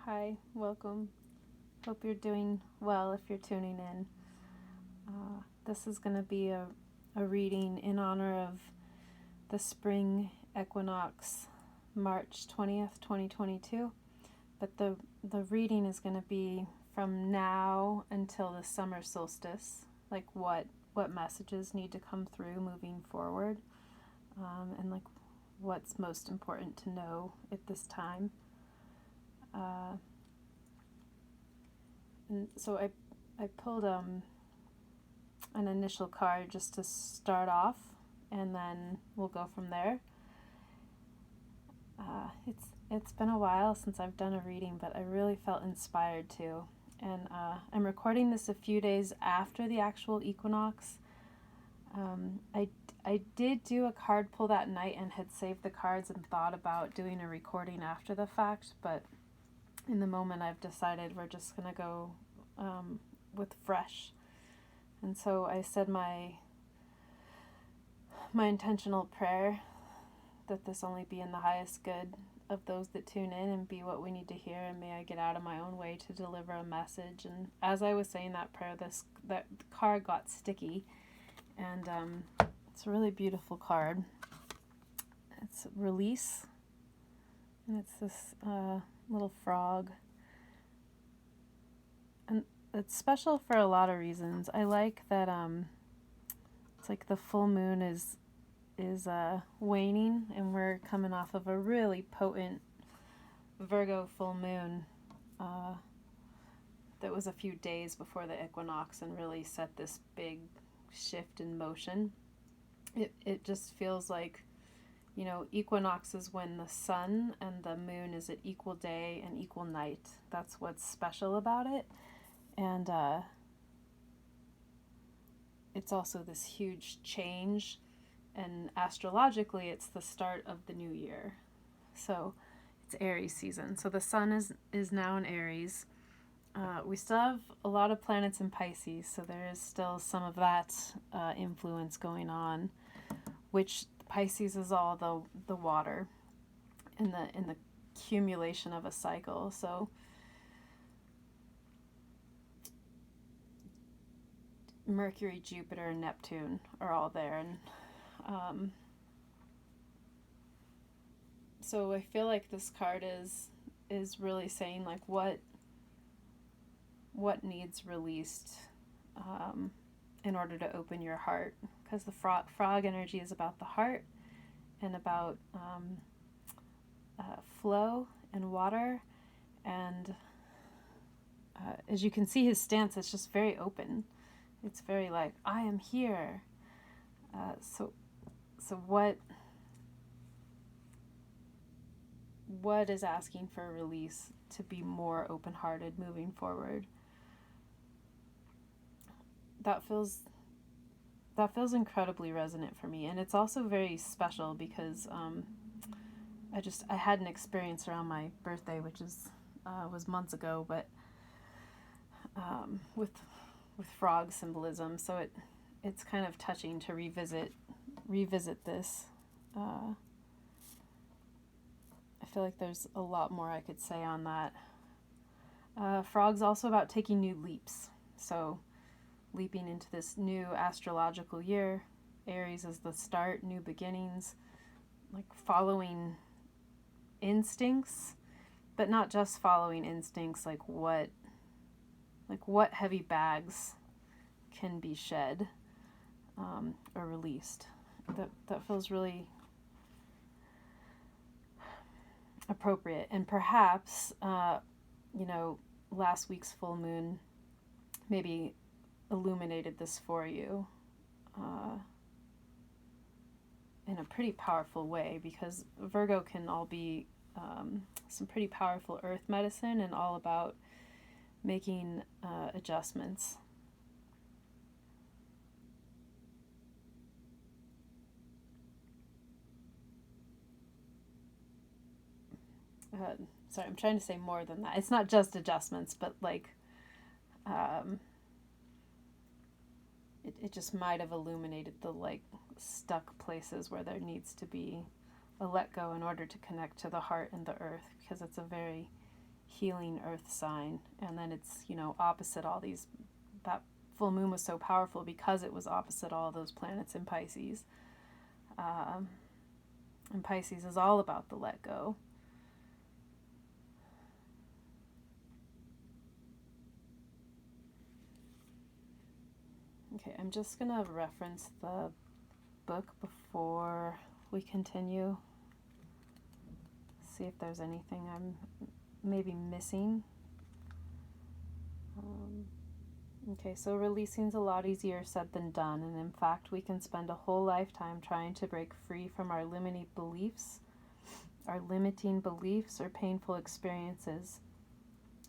Hi, welcome. Hope you're doing well if you're tuning in. This is going to be a reading in honor of the spring equinox, March 20th, 2022. But the reading is going to be from now until the summer solstice, like what messages need to come through moving forward, and like what's most important to know at this time. And so I pulled an initial card just to start off, and then we'll go from there. It's been a while since I've done a reading, but I really felt inspired to. And I'm recording this a few days after the actual equinox. I did do a card pull that night and had saved the cards and thought about doing a recording after the fact, but in the moment I've decided we're just going to go with fresh. And so I said my intentional prayer that this only be in the highest good of those that tune in and be what we need to hear, and may I get out of my own way to deliver a message. And as I was saying that prayer, that card got sticky, and it's a really beautiful card. It's release, and it's this little frog, and it's special for a lot of reasons. I like that it's like the full moon is waning, and we're coming off of a really potent Virgo full moon that was a few days before the equinox and really set this big shift in motion. It just feels like, equinox is when the sun and the moon is at equal day and equal night. That's what's special about it. And it's also this huge change, and astrologically it's the start of the new year. So it's Aries season. So the sun is now in Aries. We still have a lot of planets in Pisces, so there is still some of that influence going on, which Pisces is all the water in the accumulation of a cycle. So Mercury, Jupiter, and Neptune are all there, and so I feel like this card is really saying like what needs released in order to open your heart, because the frog energy is about the heart and about flow and water, and as you can see, his stance is just very open. It's very like, I am here. So what is asking for a release to be more open-hearted moving forward? That feels incredibly resonant for me, and it's also very special because I had an experience around my birthday, which was months ago, but with frog symbolism, so it's kind of touching to revisit this. I feel like there's a lot more I could say on that. Frog's also about taking new leaps, so leaping into this new astrological year. Aries is the start, new beginnings, like following instincts, but not just following instincts, like what heavy bags can be shed or released. That feels really appropriate. And perhaps, last week's full moon maybe illuminated this for you in a pretty powerful way, because Virgo can all be some pretty powerful earth medicine and all about making adjustments. Sorry, I'm trying to say more than that. It's not just adjustments, but like it just might have illuminated the like stuck places where there needs to be a let go in order to connect to the heart and the earth, because it's a very healing earth sign. And then it's, opposite all these, that full moon was so powerful because it was opposite all those planets in Pisces. And Pisces is all about the let go. Okay, I'm just going to reference the book before we continue. See if there's anything I'm maybe missing. Okay, so releasing's a lot easier said than done, and in fact we can spend a whole lifetime trying to break free from our limiting beliefs or painful experiences.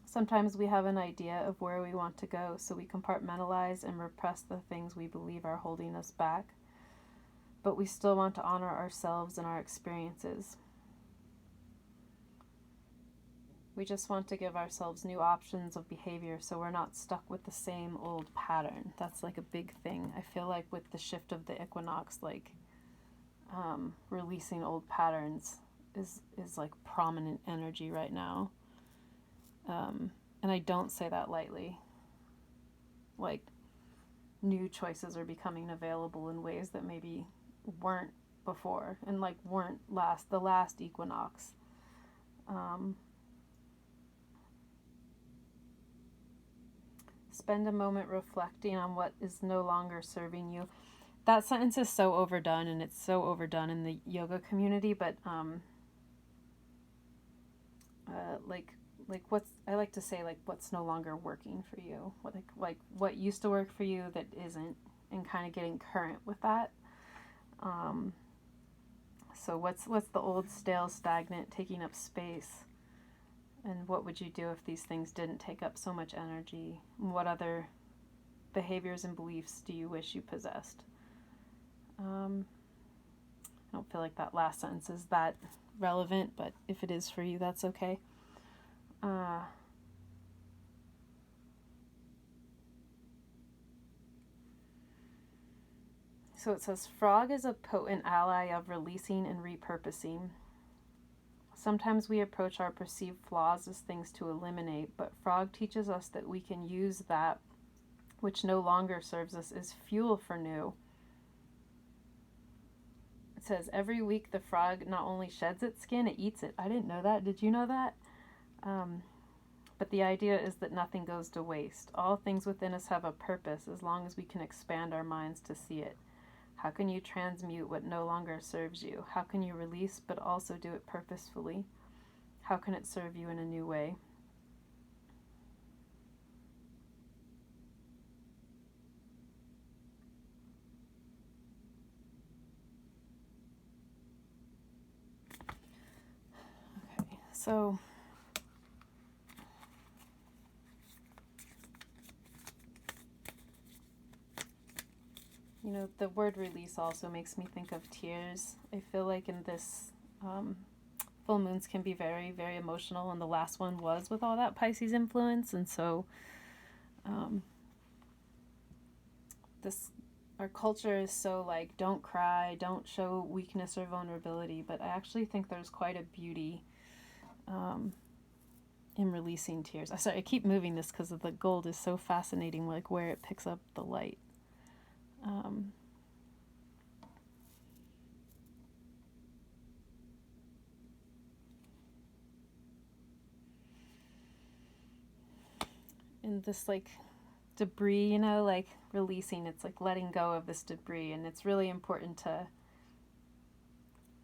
Sometimes we have an idea of where we want to go, so we compartmentalize and repress the things we believe are holding us back, but we still want to honor ourselves and our experiences. We just want to give ourselves new options of behavior so we're not stuck with the same old pattern. That's like a big thing. I feel like with the shift of the equinox, releasing old patterns is like prominent energy right now. And I don't say that lightly. Like, new choices are becoming available in ways that maybe weren't before, and weren't the last equinox. Spend a moment reflecting on what is no longer serving you. That sentence is so overdone, and it's so overdone in the yoga community, but I like to say, what's no longer working for you, what used to work for you that isn't, and kind of getting current with that. So what's the old, stale, stagnant, taking up space? And what would you do if these things didn't take up so much energy? What other behaviors and beliefs do you wish you possessed? I don't feel like that last sentence is that relevant, but if it is for you, that's okay. So it says, frog is a potent ally of releasing and repurposing. Sometimes we approach our perceived flaws as things to eliminate, but frog teaches us that we can use that which no longer serves us as fuel for new. It says, every week the frog not only sheds its skin, it eats it. I didn't know that. Did you know that? But the idea is that nothing goes to waste. All things within us have a purpose as long as we can expand our minds to see it. How can you transmute what no longer serves you? How can you release but also do it purposefully? How can it serve you in a new way? Okay, so the word release also makes me think of tears. I feel like in this, full moons can be very, very emotional, and the last one was with all that Pisces influence, and so our culture is so don't cry, don't show weakness or vulnerability, but I actually think there's quite a beauty in releasing tears. Sorry, I keep moving this because the gold is so fascinating, where it picks up the light. And this debris, releasing, it's letting go of this debris, and it's really important to,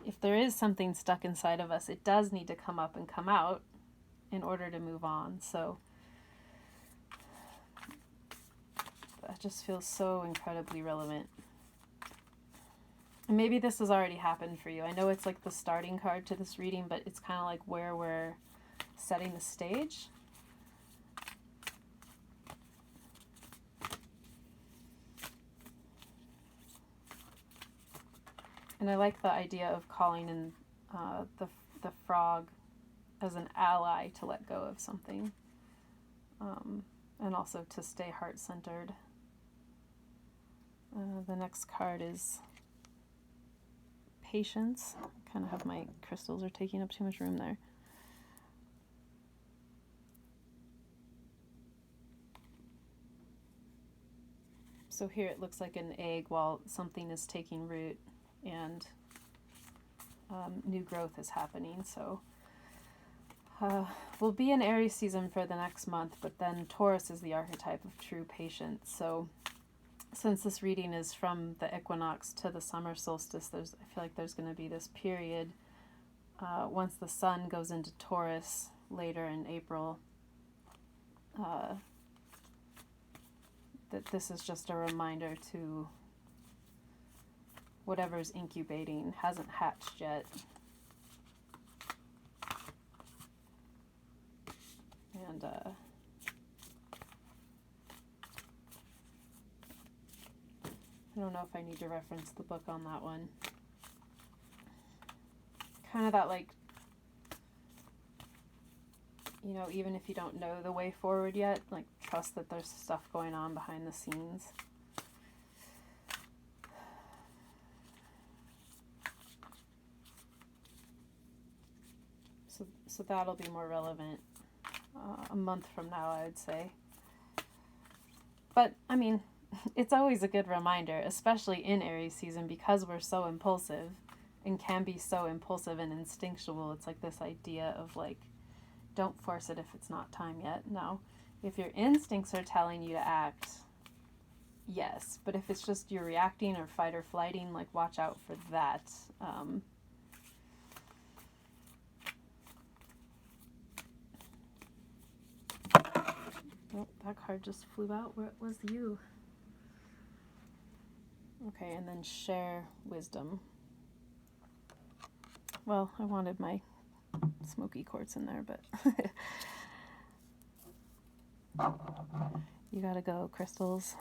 if there is something stuck inside of us, it does need to come up and come out in order to move on. So that just feels so incredibly relevant. And maybe this has already happened for you. I know it's the starting card to this reading, but it's kind of where we're setting the stage. And I like the idea of calling in the frog as an ally to let go of something, and also to stay heart-centered. The next card is patience. I kind of have my crystals are taking up too much room there. So here it looks like an egg while something is taking root and new growth is happening. So we'll be in Aries season for the next month, but then Taurus is the archetype of true patience. So since this reading is from the equinox to the summer solstice, I feel like there's going to be this period once the sun goes into Taurus later in April, that this is just a reminder to whatever's incubating, hasn't hatched yet. And I don't know if I need to reference the book on that one. Kind of that, like, you know, even if you don't know the way forward yet, like, trust that there's stuff going on behind the scenes. So that'll be more relevant a month from now, I would say. But, I mean, it's always a good reminder, especially in Aries season, because we're so impulsive and can be so impulsive and instinctual. It's like this idea of, like, don't force it if it's not time yet. No. If your instincts are telling you to act, yes. But if it's just you're reacting or fight or flighting, like, watch out for that. Oh, that card just flew out. Where was you? Okay, and then share wisdom. Well, I wanted my smoky quartz in there, but you gotta go, crystals.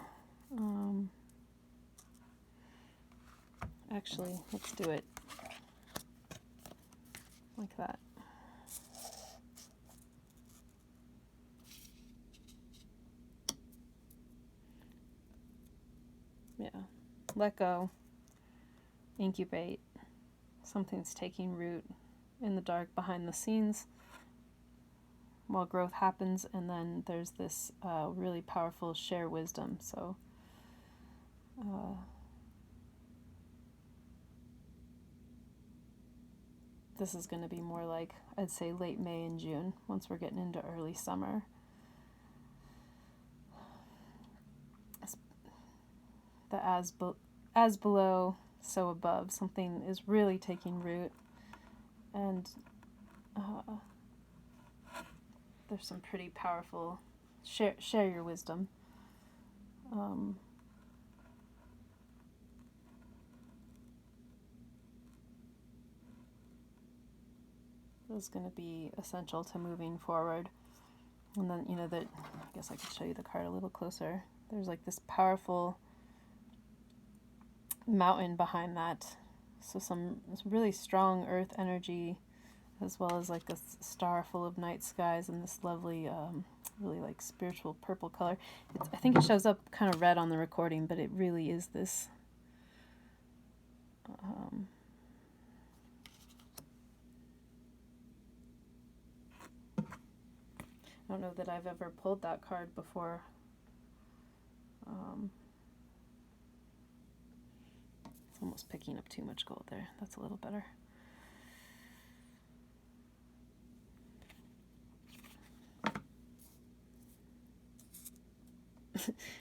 Actually, let's do it like that. Yeah. Let go. Incubate. Something's taking root in the dark behind the scenes while growth happens, and then there's this really powerful share wisdom. So this is going to be more like, I'd say, late May and June, once we're getting into early summer. The as below, so above. Something is really taking root, and there's some pretty powerful share your wisdom. Is going to be essential to moving forward. And then, you know, I guess I could show you the card a little closer. There's like this powerful mountain behind that. So some really strong earth energy, as well as like a star full of night skies and this lovely, really like spiritual purple color. I think it shows up kind of red on the recording, but it really is this I don't know that I've ever pulled that card before. It's almost picking up too much gold there. That's a little better.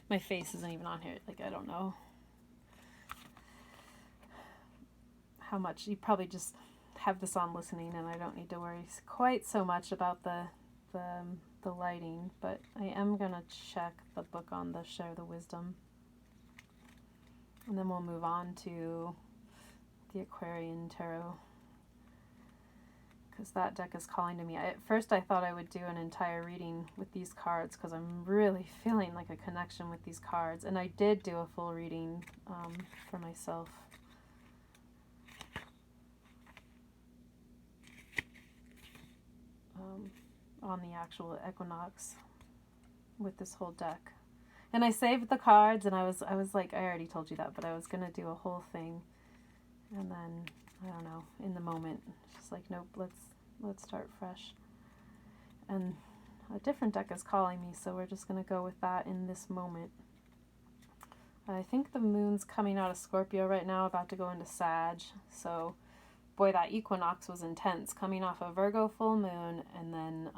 My face isn't even on here. Like, I don't know how much. You probably just have this on listening, and I don't need to worry quite so much about the lighting, but I am going to check the book on the Share the Wisdom. And then we'll move on to the Aquarian Tarot, because that deck is calling to me. At first I thought I would do an entire reading with these cards, because I'm really feeling like a connection with these cards. And I did do a full reading for myself. On the actual equinox with this whole deck. And I saved the cards, and I was like, I already told you that, but I was going to do a whole thing. And then, I don't know, in the moment, just like, nope, let's start fresh. And a different deck is calling me, so we're just going to go with that in this moment. I think the moon's coming out of Scorpio right now, about to go into Sag. So, boy, that equinox was intense, coming off a Virgo full moon, and then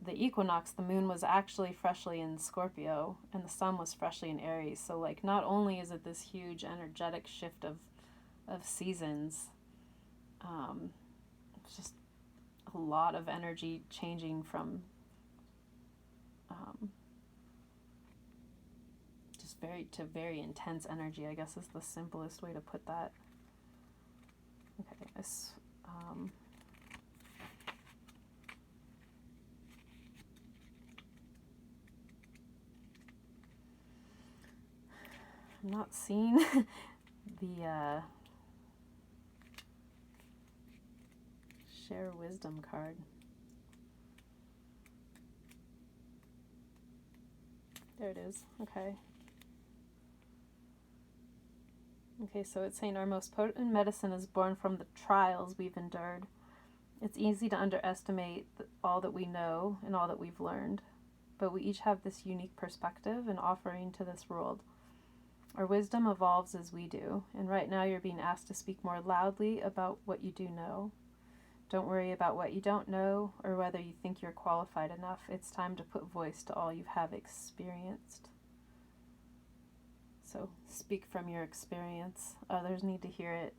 the equinox, the moon was actually freshly in Scorpio, and the sun was freshly in Aries. So, like, not only is it this huge energetic shift of seasons, it's just a lot of energy changing from just very intense energy, I guess is the simplest way to put that. Okay, I'm not seeing the share wisdom card. There it is. Okay. Okay, so it's saying our most potent medicine is born from the trials we've endured. It's easy to underestimate all that we know and all that we've learned, but we each have this unique perspective and offering to this world. Our wisdom evolves as we do, and right now you're being asked to speak more loudly about what you do know. Don't worry about what you don't know or whether you think you're qualified enough. It's time to put voice to all you have experienced. So speak from your experience. Others need to hear it.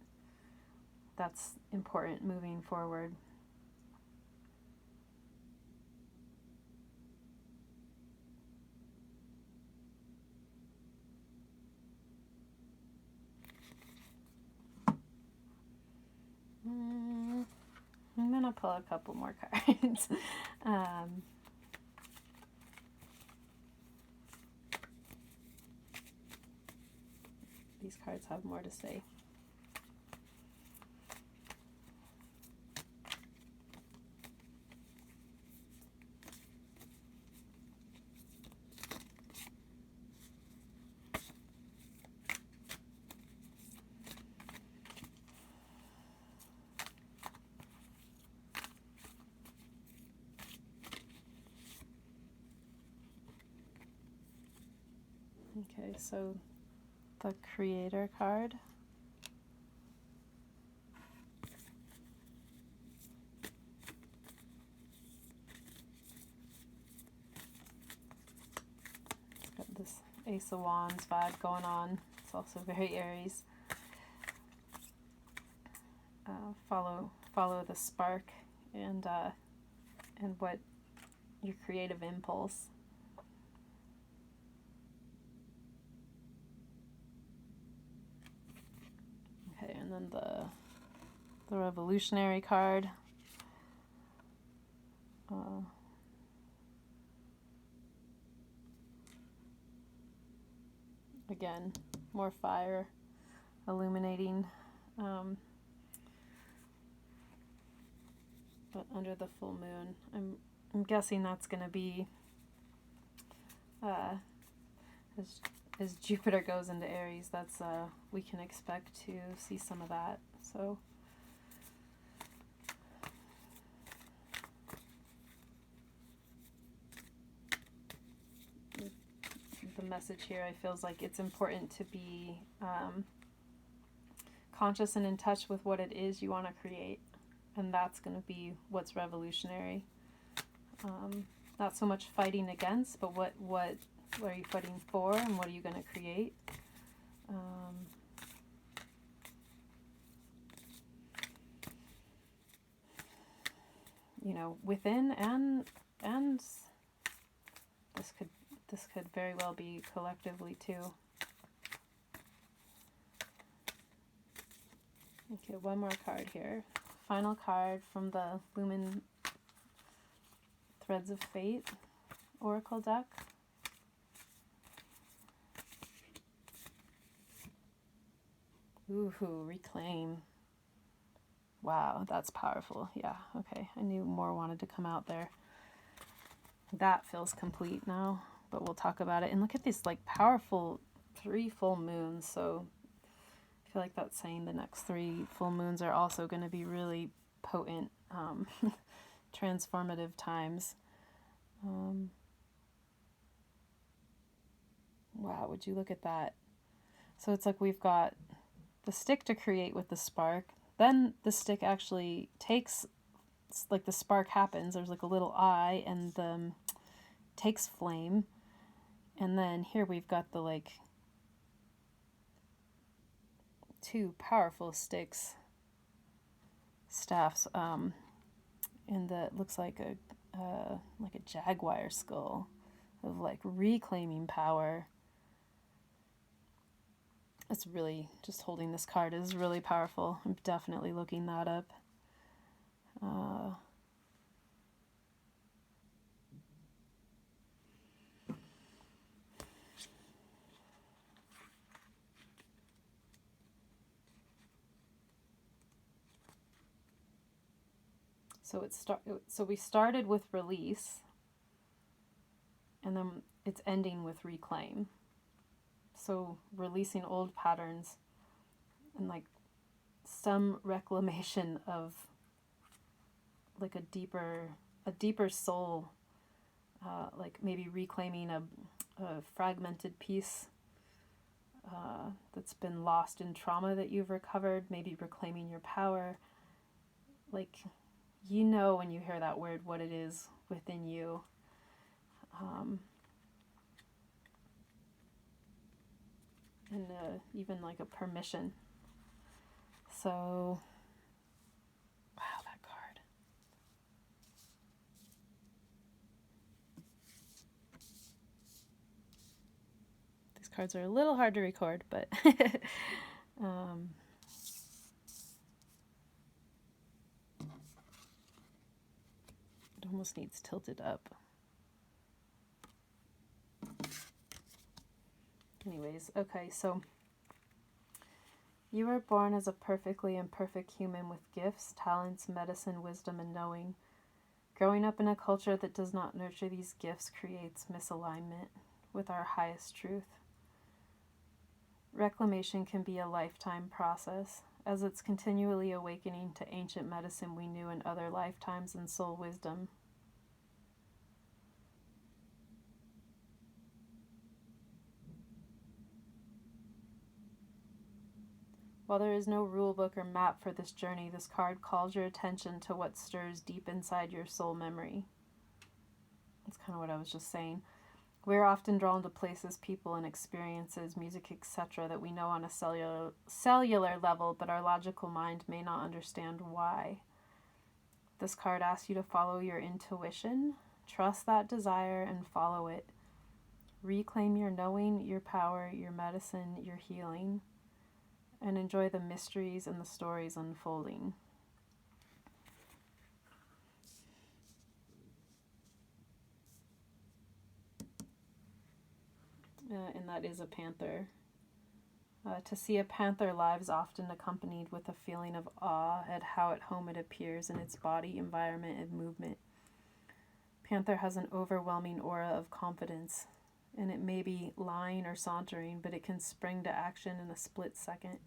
That's important moving forward. I'm going to pull a couple more cards. These cards have more to say. Okay, so the Creator card. Got this Ace of Wands vibe going on. It's also very Aries. Follow the spark and what your creative impulse. Okay, and then the Revolutionary card. Again, more fire, illuminating. But under the full moon, I'm guessing that's going to be as Jupiter goes into Aries. That's we can expect to see some of that. So. The message here, I feels like it's important to be conscious and in touch with what it is you want to create, and that's going to be what's revolutionary. Not so much fighting against, but what are you fighting for, and what are you going to create? Within and this could very well be collectively too. Okay, one more card here. Final card from the Lumen Threads of Fate Oracle deck. Ooh, reclaim. Wow, that's powerful. Yeah, okay. I knew more wanted to come out there. That feels complete now, but we'll talk about it. And look at these like powerful 3 full moons. So I feel like that's saying the next 3 full moons are also going to be really potent, transformative times. Wow, would you look at that? So it's like we've got the stick to create with the spark. Then the stick actually takes, like the spark happens. There's like a little eye and takes flame. And then here we've got the like two powerful staffs, and that looks like a jaguar skull of like reclaiming power. It's really, just holding this card is really powerful. I'm definitely looking that up. So we started with release, and then it's ending with reclaim. So releasing old patterns and like some reclamation of like a deeper soul, like maybe reclaiming a fragmented piece that's been lost in trauma that you've recovered, maybe reclaiming your power. Like, you know, when you hear that word, what it is within you. And even like a permission. So, wow, that card. These cards are a little hard to record, but it almost needs tilted up. Anyways, okay, so you were born as a perfectly imperfect human with gifts, talents, medicine, wisdom, and knowing. Growing up in a culture that does not nurture these gifts creates misalignment with our highest truth. Reclamation can be a lifetime process, as it's continually awakening to ancient medicine we knew in other lifetimes and soul wisdom. While there is no rule book or map for this journey, this card calls your attention to what stirs deep inside your soul memory. That's kind of what I was just saying. We're often drawn to places, people, and experiences, music, etc., that we know on a cellular level, but our logical mind may not understand why. This card asks you to follow your intuition, trust that desire, and follow it. Reclaim your knowing, your power, your medicine, your healing, and enjoy the mysteries and the stories unfolding. And that is a panther. To see a panther live is often accompanied with a feeling of awe at how at home it appears in its body, environment, and movement. Panther has an overwhelming aura of confidence, and it may be lying or sauntering, but it can spring to action in a split second.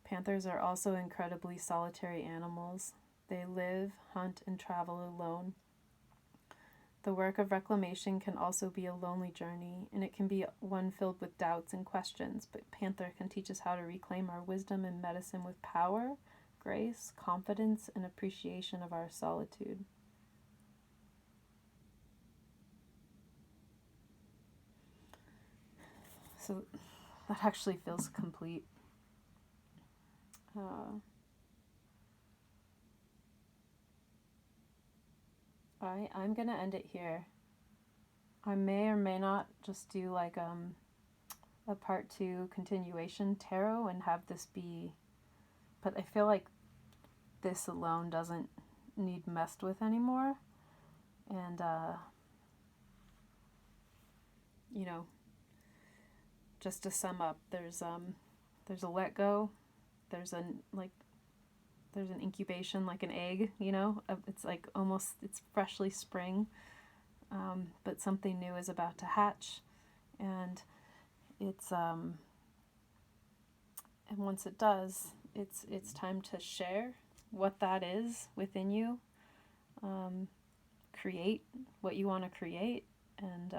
Panthers are also incredibly solitary animals. They live, hunt, and travel alone. The work of reclamation can also be a lonely journey, and it can be one filled with doubts and questions, but Panther can teach us how to reclaim our wisdom and medicine with power, grace, confidence, and appreciation of our solitude. So that actually feels complete. I'm going to end it here. I may or may not just do like a part 2 continuation tarot and have this be, but I feel like this alone doesn't need messed with anymore. And you know, just to sum up, there's a let go, there's an incubation, like an egg, you know, it's like almost, it's freshly spring, but something new is about to hatch, and it's and once it does, it's time to share what that is within you, create what you want to create, and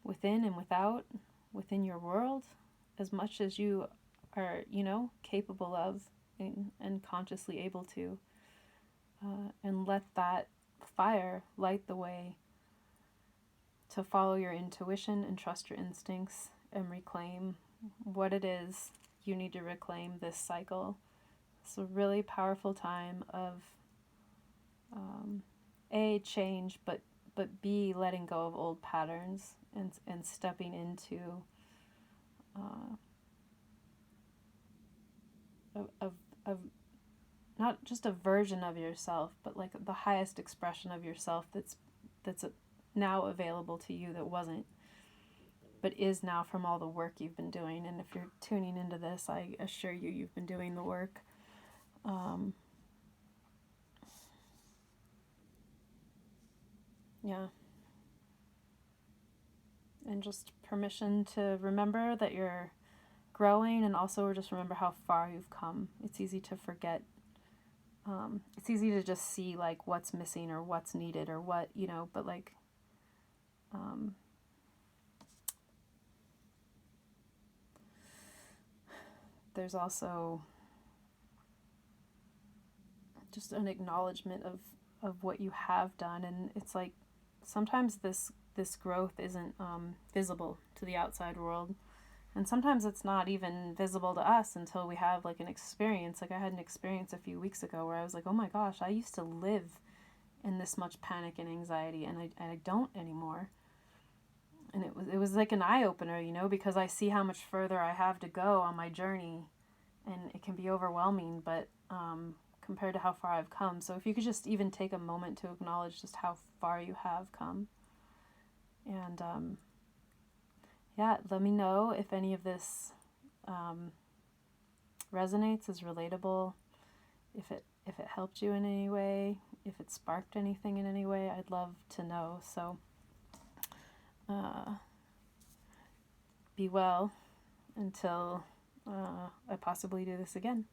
within and without, within your world, as much as you are, capable of and consciously able to. And let that fire light the way to follow your intuition and trust your instincts and reclaim what it is you need to reclaim this cycle. It's a really powerful time of A, change, but B, letting go of old patterns and stepping into of not just a version of yourself, but like the highest expression of yourself that's now available to you that wasn't, but is now from all the work you've been doing. And if you're tuning into this, I assure you, you've been doing the work. Yeah. And just permission to remember that you're growing, and also just remember how far you've come. It's easy to forget. It's easy to just see like what's missing or what's needed or what, but like, there's also just an acknowledgement of what you have done. And it's like sometimes this growth isn't visible to the outside world, and sometimes it's not even visible to us until we have like an experience. Like I had an experience a few weeks ago where I was like, oh my gosh, I used to live in this much panic and anxiety, and I don't anymore. And it was like an eye-opener, because I see how much further I have to go on my journey, and it can be overwhelming, but compared to how far I've come. So if you could just even take a moment to acknowledge just how far you have come. And let me know if any of this resonates, is relatable, if it helped you in any way, if it sparked anything in any way. I'd love to know. So be well until I possibly do this again.